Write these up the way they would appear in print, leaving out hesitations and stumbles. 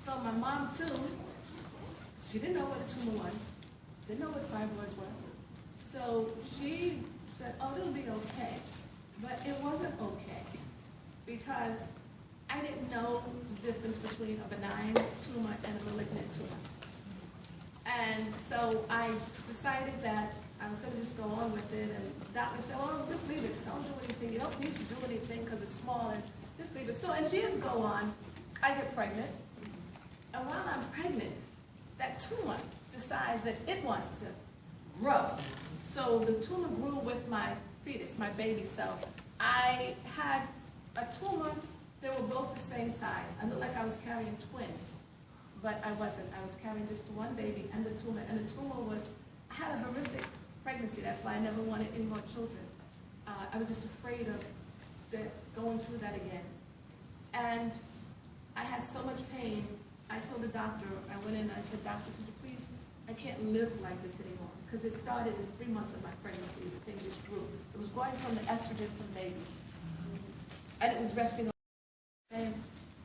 So my mom too, she didn't know what a tumor was, didn't know what fibroids were. So she said, oh, it'll be okay. But it wasn't okay because I didn't know the difference between a benign tumor and a malignant tumor. And so I decided that I was going to just go on with it, and the doctor said, well, just leave it. Don't do anything. You don't need to do anything because it's small, and just leave it. So as years go on, I get pregnant. And while I'm pregnant, that tumor decides that it wants to grow. So the tumor grew with my fetus, my baby. So I had a tumor. They were both the same size. I looked like I was carrying twins, but I wasn't. I was carrying just one baby and the tumor. And the tumor was, I had a horrific pregnancy. That's why I never wanted any more children. I was just afraid of going through that again. And I had so much pain. I told the doctor, I went in and I said, doctor, could you please, I can't live like this anymore. Because it started in 3 months of my pregnancy. The thing just grew. It was going from the estrogen from baby. And it was resting on. And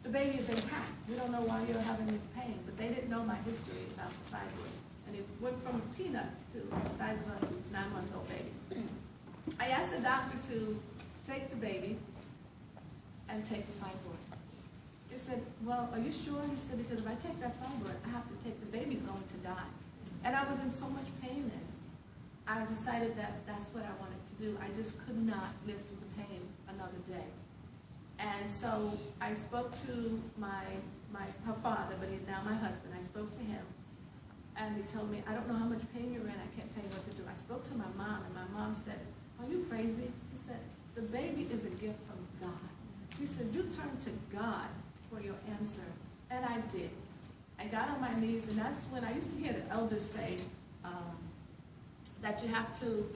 the baby is intact. We don't know why you're having this pain. But they didn't know my history about the fibroid. And it went from a peanut to the size of a 9-month-old baby. I asked the doctor to take the baby and take the fibroid. He said, well, are you sure? He said, because if I take that fibroid, I have to take the baby's going to die. And I was in so much pain then. I decided that that's what I wanted to do. I just could not live through the pain another day. And so I spoke to her father, but he's now my husband. I spoke to him, and he told me, I don't know how much pain you're in. I can't tell you what to do. I spoke to my mom, and my mom said, are you crazy? She said, the baby is a gift from God. She said, you turn to God for your answer. And I did. I got on my knees, and that's when I used to hear the elders say that you have to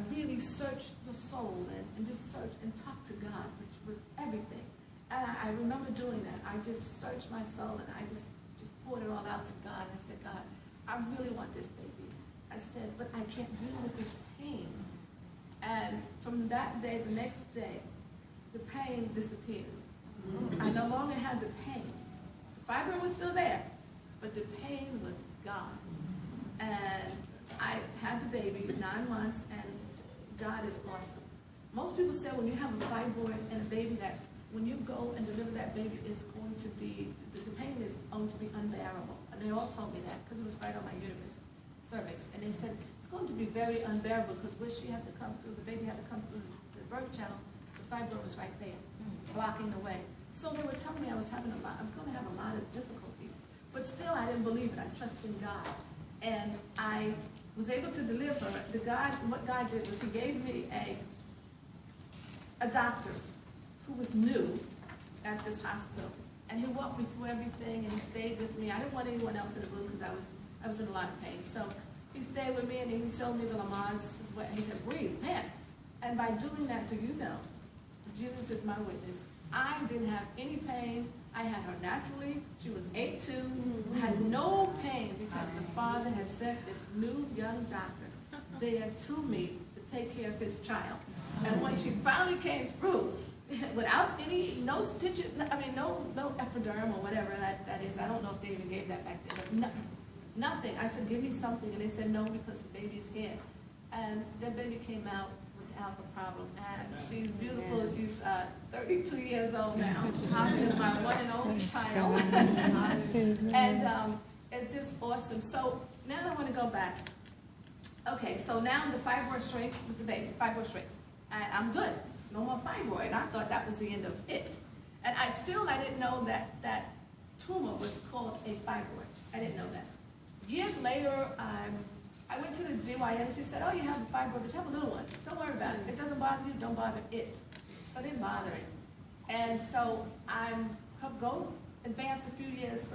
really search your soul and just search and talk to God with everything. And I remember doing that. I just searched my soul, and I just poured it all out to God. And I said, God, I really want this baby. I said, but I can't deal with this pain. And from that day, the next day, the pain disappeared. I no longer had the pain. The fibroid was still there, but the pain was gone. And I had the baby 9 months, and God is awesome. Most people say when you have a fibroid and a baby that when you go and deliver that baby, it's going to be, the pain is going to be unbearable. And they all told me that because it was right on my uterus, cervix. And they said, it's going to be very unbearable because where she has to come through, the baby had to come through the birth channel, the fibroid was right there, blocking the way. So they were telling me I was going to have a lot of difficulties. But still, I didn't believe it. I trusted in God. And I was able to deliver. What God did was he gave me a doctor who was new at this hospital. And he walked me through everything, and he stayed with me. I didn't want anyone else in the room because I was in a lot of pain. So he stayed with me, and he showed me the Lamaze, and he said, breathe, man. And by doing that, do you know, Jesus is my witness, I didn't have any pain. I had her naturally. She was 8'2", had no pain because the Father had sent this new young doctor there to me to take care of his child. And when she finally came through, without no stitches, no epiderm or whatever that is. I don't know if they even gave that back then, but nothing. I said, give me something, and they said no because the baby's here. And the baby came out without a problem, and she's beautiful. She's 32 years old now. She's my one and only child. And it's just awesome. So now I want to go back. Okay, so now the fibroid shrinks with the baby. Fibroid shrinks. And I'm good. No more fibroid. I thought that was the end of it. And I didn't know that tumor was called a fibroid. I didn't know that. Years later, I went to the GYN, and she said, oh, you have a fibroid, but you have a little one. Don't worry about it. It doesn't bother you, don't bother it. So I didn't bother it. And so advance a few years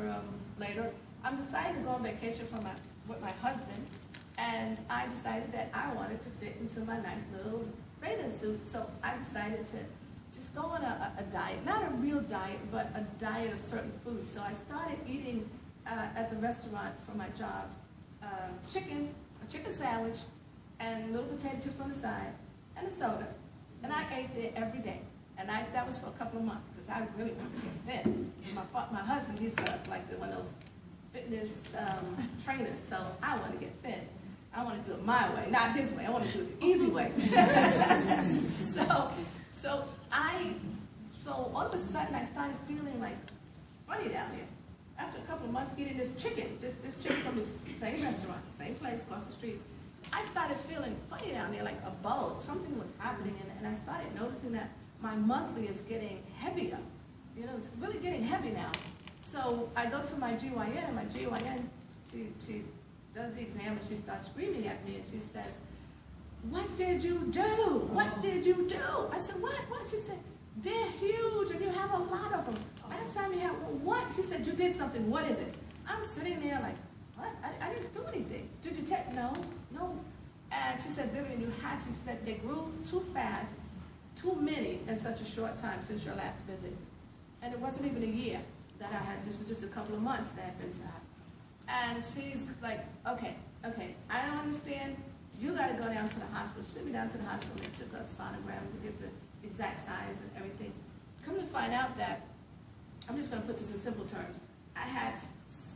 later, I'm deciding to go on vacation with my husband, and I decided that I wanted to fit into my nice little bathing suit. So I decided to just go on a diet, not a real diet, but a diet of certain foods. So I started eating at the restaurant for my job, a chicken sandwich, and little potato chips on the side, and a soda. And I ate there every day. And that was for a couple of months, because I really wanted to get thin. My husband, he's like one of those fitness trainers, so I want to get thin. I want to do it my way, not his way. I want to do it the easy way. So all of a sudden I started feeling like funny down here. After a couple of months eating this chicken from the same restaurant, same place across the street, I started feeling funny down there, like a bulge. Something was happening, and I started noticing that my monthly is getting heavier. You know, it's really getting heavy now. So I go to my GYN. My GYN, she does the exam, and she starts screaming at me, and she says, "What did you do? What did you do?" I said, "What? What?" She said, "They're huge, and you have a lot of them. Last time you had one, what?" She said, "You did something. What is it?" I'm sitting there like, "What? I didn't do anything. Did you take?" No. And she said, "Vivian, you had to." She said, "They grew too fast, too many in such a short time since your last visit." And it wasn't even a year that I had. This was just a couple of months that I'd been to her. And she's like, okay, I don't understand. You got to go down to the hospital. She took me down to the hospital. They took a sonogram to get the exact size and everything. Come to find out that, I'm just going to put this in simple terms, I had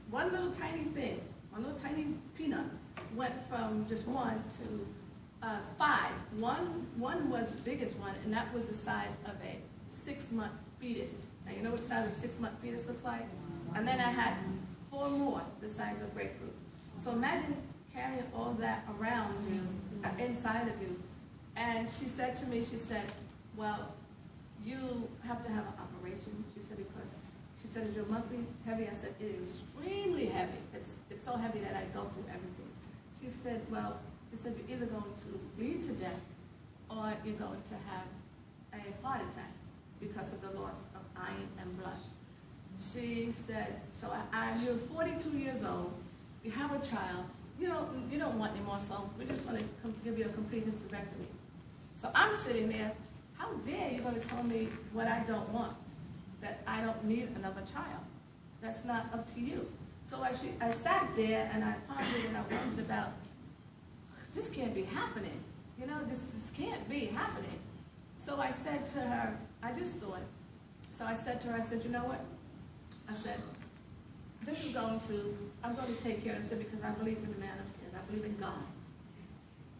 one little tiny thing, one little tiny peanut, went from just 1 to 5. One was the biggest one, and that was the size of a 6-month fetus. Now, you know what the size of a 6-month fetus looks like? And then I had 4 more the size of grapefruit. So imagine carrying all that around you, inside of you. And she said to me, she said, "Well, you have to have an operation." She said, "Because," she said, "is your monthly heavy?" I said, "It is extremely heavy. It's so heavy that I go through everything." She said, "Well," she said, "you're either going to bleed to death or you're going to have a heart attack because of the loss of iron and blood." She said, "So you're 42 years old, you have a child, you don't want any more, so we're just going to give you a complete hysterectomy." So I'm sitting there, how dare you going to tell me what I don't want, that I don't need another child? That's not up to you. So I sat there and I pondered and I wondered about, this can't be happening. You know, this can't be happening. So I said to her, I just thought, so I said to her, I said, "You know what?" I said, I'm going to take care of it. I said, because I believe in the man upstairs. I believe in God.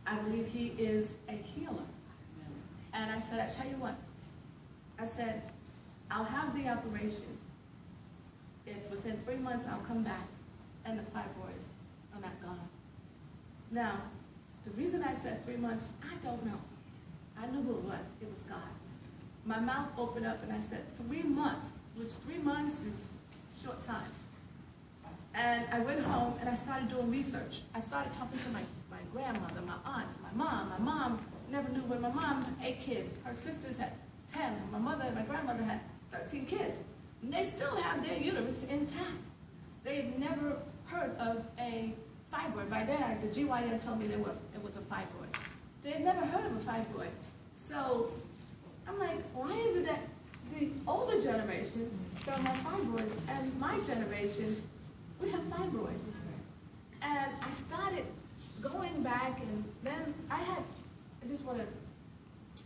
I believe he is a healer. And I said, I tell you what, I said, I'll have the operation if within 3 months I'll come back and the fibroids are not gone. Now, the reason I said 3 months, I don't know. I knew who it was. It was God. My mouth opened up and I said, 3 months, which 3 months is a short time. And I went home and I started doing research. I started talking to my grandmother, my aunts, my mom. My mom never knew when my mom had 8 kids. Her sisters had 10. My grandmother had 13 kids. And they still have their uterus intact. They've never heard of a fibroid. By then, the GYN told me it was a fibroid. They'd never heard of a fibroid. So I'm like, why is it that the older generations don't have fibroids, and my generation, we have fibroids? And I started going back, and then I just want to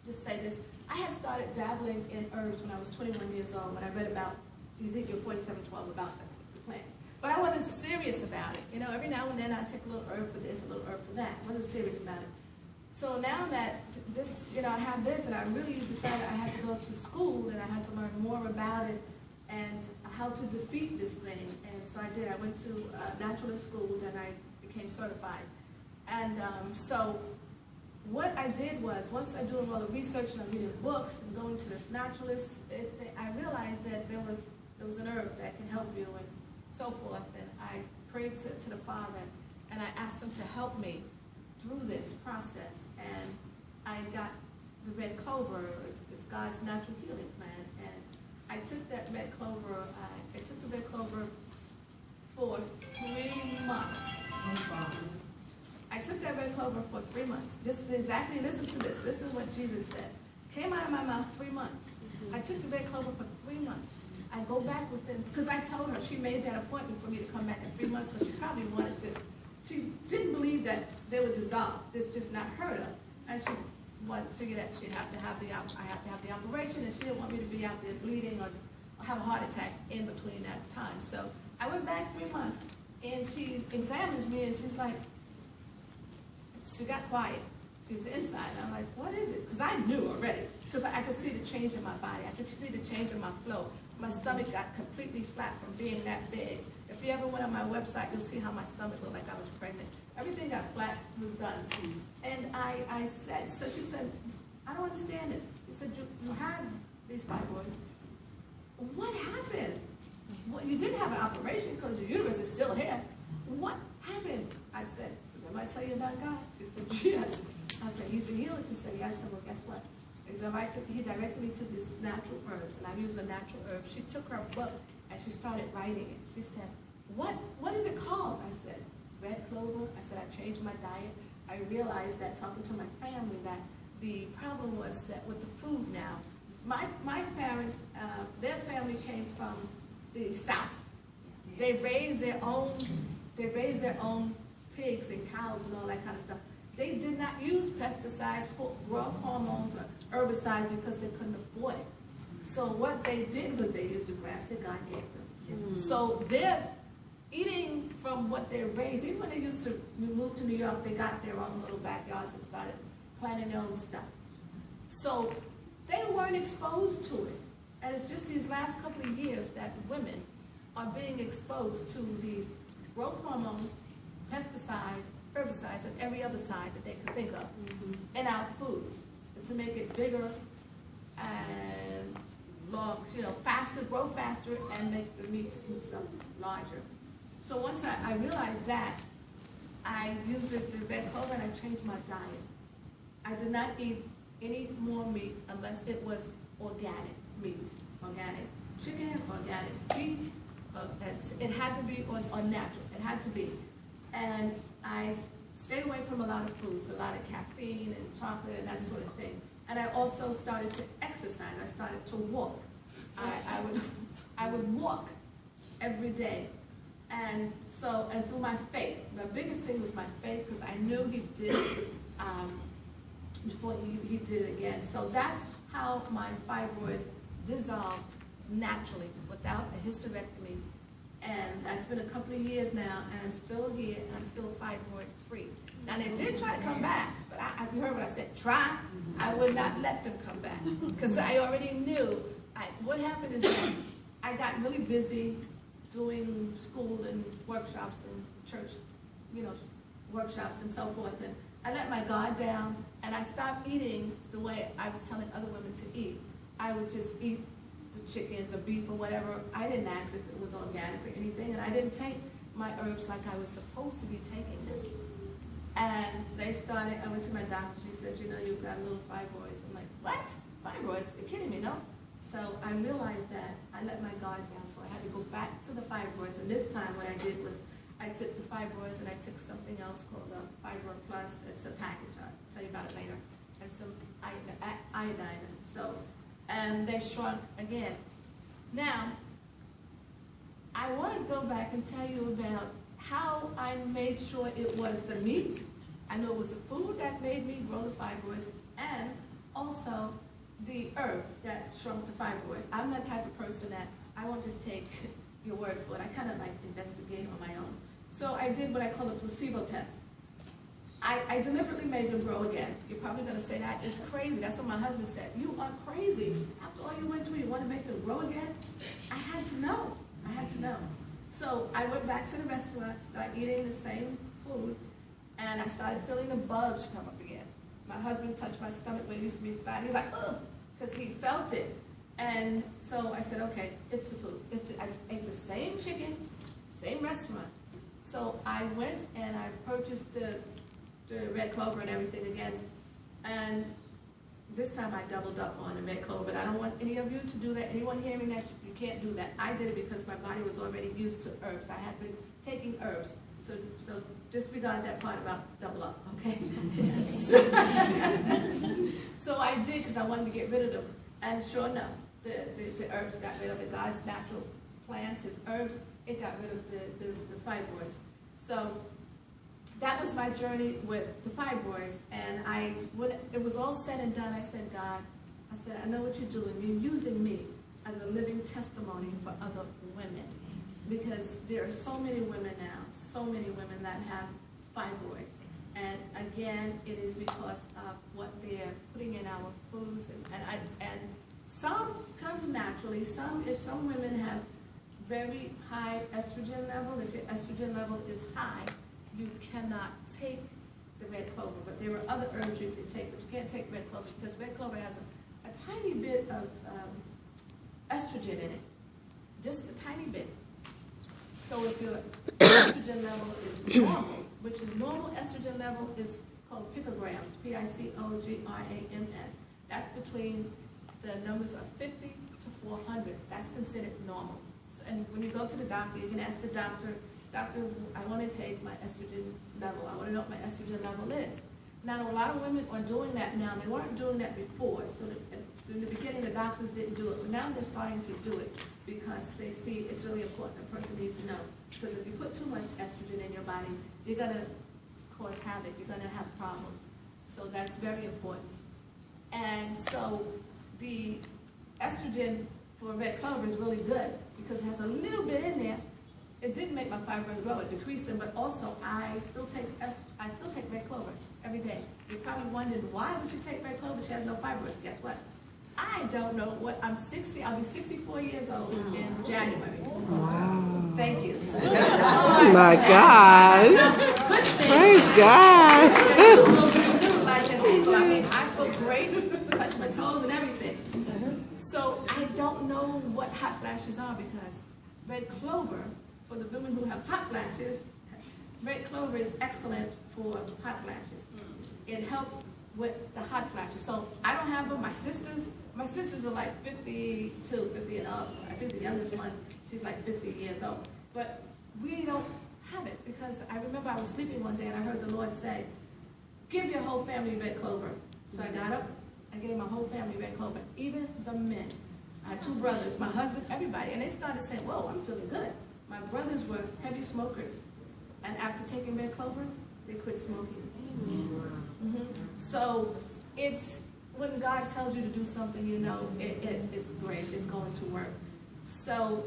just say this, I had started dabbling in herbs when I was 21 years old, when I read about Ezekiel 47:12 about the plants. But I wasn't serious about it. You know, every now and then I'd take a little herb for this, a little herb for that. I wasn't serious about it. So now that this, I have this, and I really decided I had to go to school, and I had to learn more about it and how to defeat this thing. And so I did. I went to naturalist school, and I became certified. And so what I did was, once I doing all the research and I'm reading books and going to this naturalist, I realized that there was an herb that can help you and so forth. And I prayed to the Father, and I asked him to help me through this process. And I got the red clover. It's God's natural healing plant. And I took that red clover, I took the red clover for 3 months. I took that red clover for 3 months. Just exactly, listen to this. Listen to what Jesus said. Came out of my mouth 3 months. I took the red clover for 3 months. I go back within, because I told her, she made that appointment for me to come back in 3 months, because she probably wanted to, she didn't believe that they would dissolve. This just not heard of. And she figured that she'd have to have I have to have the operation, and she didn't want me to be out there bleeding or have a heart attack in between that time. So I went back 3 months, and she examines me, and she's like, she got quiet. She's inside. And I'm like, what is it? Because I knew already. Because I could see the change in my body. I could see the change in my flow. My stomach got completely flat from being that big. If you ever went on my website, you'll see how my stomach looked like I was pregnant. Everything got flat, was done. And I said, so she said, I don't understand this. She said, you had these fibroids. What happened? Well, you didn't have an operation because your uterus is still here. What happened? I said, did somebody tell you about God? She said, yes. I said, he's a healer. She said, yes. I said, well, guess what? He directed me to these natural herbs, and I use a natural herb. She took her book, and she started writing it. She said, what is it called? I said, red clover. I said, I changed my diet. I realized that talking to my family that the problem was that with the food now, my parents, their family came from the South. They raised their own pigs and cows and all that kind of stuff. They did not use pesticides, growth hormones, or herbicides because they couldn't afford it. So what they did was they used the grass that God gave them. So they're eating from what they raised. Even when they used to move to New York, they got their own little backyards and started planting their own stuff. So they weren't exposed to it. And it's just these last couple of years that women are being exposed to these growth hormones, pesticides, herbicides, and every other side that they could think of in our foods, and to make it bigger and faster, grow faster, and make the meats and stuff larger. So once I realized that, I used the red clover and I changed my diet. I did not eat any more meat unless it was organic meat, organic chicken, organic beef. It had to be or natural. It had to be. And I stayed away from a lot of foods, a lot of caffeine and chocolate and that sort of thing. And I also started to exercise. I started to walk. I would walk every day. And through my faith. The biggest thing was my faith, because I knew he did before he did it again. So that's how my fibroid dissolved naturally without a hysterectomy. And that's been a couple of years now, and I'm still here, and I'm still fibroid free. Now, they did try to come back, but you heard what I said, try. I would not let them come back, because I already knew. What happened is that I got really busy doing school and workshops and church, workshops and so forth, and I let my guard down, and I stopped eating the way I was telling other women to eat. I would just eat the chicken, the beef, or whatever. I didn't ask if it was organic or anything, and I didn't take my herbs like I was supposed to be taking them. And I went to my doctor. She said, you've got a little fibroids. I'm like, what? Fibroids? You're kidding me, no? So I realized that I let my guard down, so I had to go back to the fibroids. And this time what I did was I took the fibroids and I took something else called Fibroid Plus. It's a package. I'll tell you about it later. And some iodine. And they shrunk again. Now, I want to go back and tell you about how I made sure it was the meat. I know it was the food that made me grow the fibroids, and also the herb that shrunk the fibroid. I'm that type of person that I won't just take your word for it. I kind of like investigate on my own. So I did what I call a placebo test. I deliberately made them grow again. You're probably going to say that is crazy. That's what my husband said. You are crazy. After all you went through, you want to make them grow again? I had to know. I had to know. So I went back to the restaurant, started eating the same food, and I started feeling the bugs come up again. My husband touched my stomach where it used to be flat. He's like, ugh, because he felt it. And so I said, okay, it's the food. I ate the same chicken, same restaurant. So I went and I purchased the red clover and everything again. And this time I doubled up on the red clover. But I don't want any of you to do that. Anyone hearing that, you can't do that. I did it because my body was already used to herbs. I had been taking herbs. So disregard that part about double up, okay? So I did because I wanted to get rid of them. And sure enough, the herbs got rid of it. God's natural plants, his herbs, it got rid of the fibroids. So that was my journey with the fibroids. And when it was all said and done, I said, God, I said, I know what you're doing. You're using me as a living testimony for other women. Because there are so many women now, so many women that have fibroids. And again, it is because of what they're putting in our foods. And some comes naturally. If some women have very high estrogen level, if your estrogen level is high, you cannot take the red clover. But there are other herbs you can take, but you can't take red clover because red clover has a tiny bit of estrogen in it, just a tiny bit. So if your estrogen level is normal, which is normal estrogen level is called picograms, P-I-C-O-G-R-A-M-S. That's between the numbers of 50 to 400. That's considered normal. So, and when you go to the doctor, you can ask the doctor, I want to take my estrogen level. I want to know what my estrogen level is. Now, a lot of women are doing that now. They weren't doing that before. So in the beginning, the doctors didn't do it. But now they're starting to do it because they see it's really important. A person needs to know. Because if you put too much estrogen in your body, you're going to cause havoc. You're going to have problems. So that's very important. And so the estrogen for red clover is really good because it has a little bit in there. It didn't make my fibroids grow, it decreased them, but also I still take red clover every day. You're probably wondering, why would she take red clover? She has no fibroids. Guess what? I don't know what, I'm 60, I'll be 64 years old in January. Wow. Thank you. Oh my God. Praise God. I mean, I feel great, touch my toes and everything. So I don't know what hot flashes are because red clover, for the women who have hot flashes, red clover is excellent for hot flashes. It helps with the hot flashes. So I don't have them. My sisters are like 52, 50 and up. I think the youngest one, she's like 50 years old. But we don't have it because I remember I was sleeping one day and I heard the Lord say, give your whole family red clover. So I got up, I gave my whole family red clover, even the men. I had 2 brothers, my husband, everybody. And they started saying, whoa, I'm feeling good. My brothers were heavy smokers. And after taking red clover, they quit smoking. So it's, when God tells you to do something, you know, it's great, it's going to work. So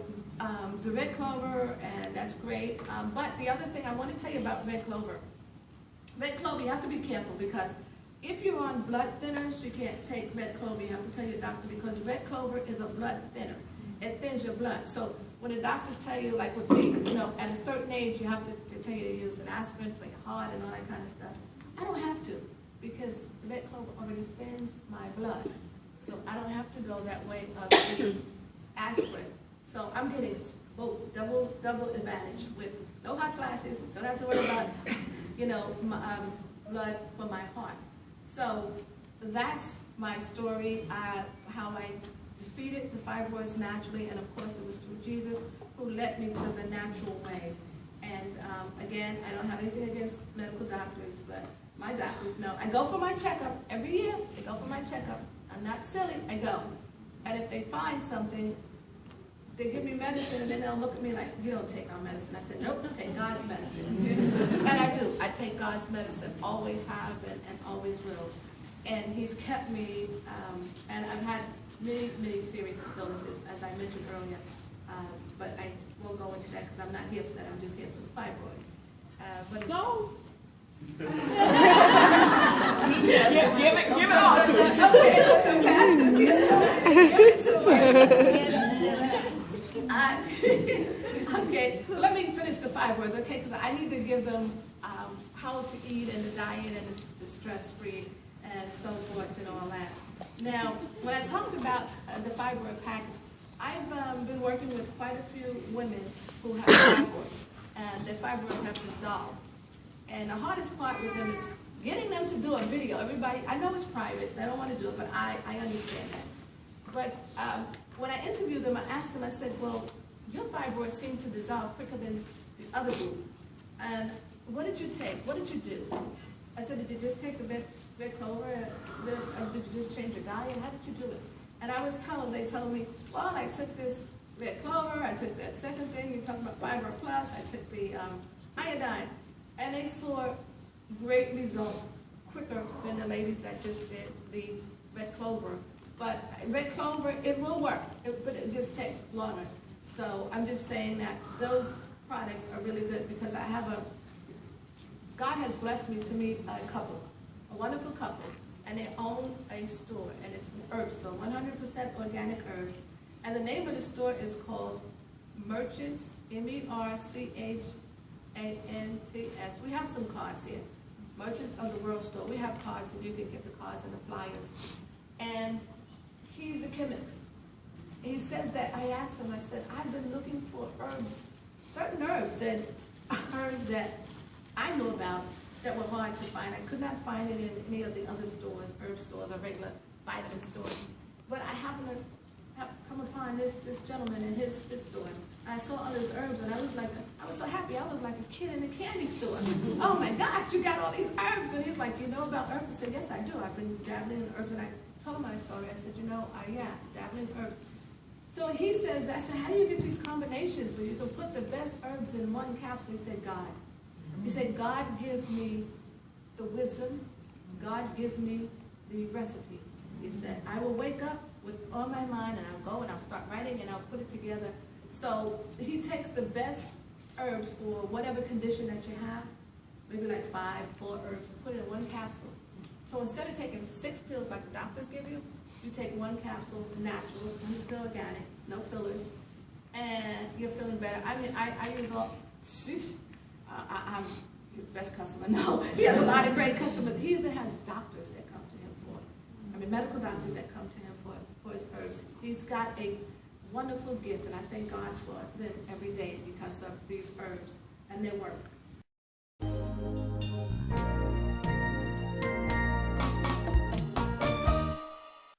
the red clover, and that's great. But the other thing I want to tell you about red clover, you have to be careful because if you're on blood thinners, you can't take red clover. You have to tell your doctor because red clover is a blood thinner. It thins your blood. So when the doctors tell you, like with me, you know, at a certain age, you have to tell you to use an aspirin for your heart and all that kind of stuff. I don't have to because the red clover already thins my blood. So I don't have to go that way of getting aspirin. So I'm getting both double advantage with no hot flashes. Don't have to worry about, you know, my, blood for my heart. So that's my story, how I defeated the fibroids naturally, and of course it was through Jesus who led me to the natural way. And again, I don't have anything against medical doctors, but my doctors know. I go for my checkup every year. I go for my checkup. I'm not silly. I go. And if they find something, they give me medicine, and then they'll look at me like, you don't take our medicine. I said, nope, take God's medicine. And I do. I take God's medicine. Always have and always will. And He's kept me, and I've had many, many serious illnesses, as I mentioned earlier. But I won't go into that because I'm not here for that. I'm just here for the fibroids. But it's, no. Give it all to us. Okay, look, the pastor's here, so give it to her. Okay, let me finish the fibroids, okay, because I need to give them how to eat and the diet and the stress-free and so forth and all that. Now, when I talked about the fibroid package, I've been working with quite a few women who have fibroids, and their fibroids have dissolved. And the hardest part with them is getting them to do a video. Everybody, I know it's private, they don't want to do it, but I understand that. But when I interviewed them, I asked them, I said, well, your fibroids seem to dissolve quicker than the other group. And what did you take? What did you do? I said, did you just take the red clover? Did you just change your diet? How did you do it? And I was told, they told me, well, I took this red clover, I took that second thing, you talked about Fibroid Plus, I took the iodine. And they saw great results quicker than the ladies that just did the red clover. But red clover, it will work, but it just takes longer. So I'm just saying that those products are really good because God has blessed me to meet a couple, a wonderful couple, and they own a store, and it's an herb store, 100% organic herbs. And the name of the store is called Merchants, MERCHANTS. We have some cards here. Merchants of the World Store. We have cards, and you can get the cards and the flyers. And he's a chemist. And he says that, I asked him, I said, I've been looking for herbs, certain herbs that I know about that were hard to find. I could not find it in any of the other stores, herb stores or regular vitamin stores. But I happened to come upon this gentleman in his store. I saw all his herbs, and I was so happy. I was like a kid in a candy store. Oh my gosh, you got all these herbs. And he's like, you know about herbs? I said, yes, I do. I've been dabbling in herbs. And I told him my story. I said, yeah, dabbling in herbs. So he says, I said, how do you get these combinations where you can put the best herbs in one capsule? He said, God. He said, God gives me the wisdom. God gives me the recipe. He said, I will wake up with all my mind, and I'll go and I'll start writing, and I'll put it together. So he takes the best herbs for whatever condition that you have, maybe like 4 herbs, and put it in one capsule. So instead of taking 6 pills like the doctors give you, you take 1 capsule, natural, 100% organic, no fillers, and you're feeling better. I mean, I use all, I'm the best customer. No, he has a lot of great customers. He even has doctors that come to him for it. I mean, medical doctors that come to him for his herbs. He's got a wonderful gift, and I thank God for them every day because of these herbs and their work.